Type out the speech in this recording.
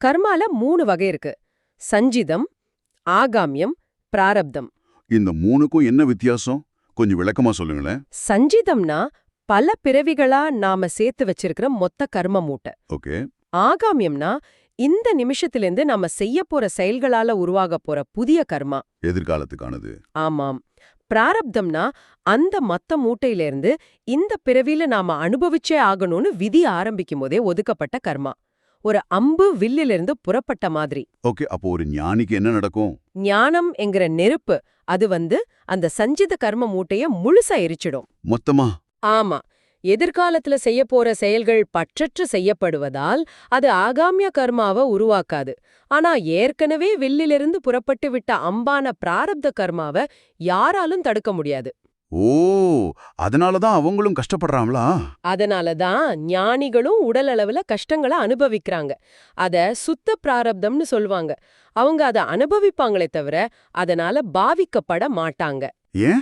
கர்மால 3 வகை இருக்கு. சஞ்சிதம், ஆகாமியம், பிராரப்தம். இந்த மூணுக்கும் என்ன வித்தியாசம்? கொஞ்சம் விளக்கமா சொல்லுங்களேன். சஞ்சிதம்னா பல பிறவிகளா நாம சேர்த்து வச்சிருக்கிற மொத்த கர்ம மூட்டை. ஓகே. ஆகாமியம்னா இந்த நிமிஷத்திலிருந்து நாம செய்ய போற செயல்களால உருவாக போற புதிய கர்மா. எதிர்காலத்துக்கானது. ஆமாம். பிராரப்தம்னா அந்த மத்த மூட்டையிலிருந்து இந்த பிறவியில நாம அனுபவிச்சே ஆகணும்னு விதி ஆரம்பிக்கும் போதே ஒதுக்கப்பட்ட கர்மா. ஒரு அம்பு வில்லிலிருந்து புறப்பட்ட மாதிரி. ஓகே, அப்போ ஒரு ஞானிக்கு என்ன நடக்கும்? ஞானம் என்கிற நெருப்பு அது அந்த சஞ்சித கர்ம மூட்டைய முழுசா எரிச்சிடும். மொத்தமா? ஆமா. எதிர்காலத்துல செய்ய போற செயல்கள் பற்றற்று செய்யப்படுவதால் அது ஆகாமிய கர்மாவை உருவாக்காது. ஆனா ஏற்கனவே வில்லிலிருந்து புறப்பட்டு விட்ட அம்பான பிராரப்த கர்மாவை யாராலும் தடுக்க முடியாது. ஓ, அதனாலதான் அவங்களும் கஷ்டப்படுறாங்களா? அதனாலதான் ஞானிகளும் உடல் அளவுல கஷ்டங்களை அனுபவிக்கிறாங்க. அத சுத்த பிராரப்தம்னு சொல்வாங்க. அவங்க அத அனுபவிப்பாங்களே தவிர அதனால பாவிக்கப்பட மாட்டாங்க. ஏன்?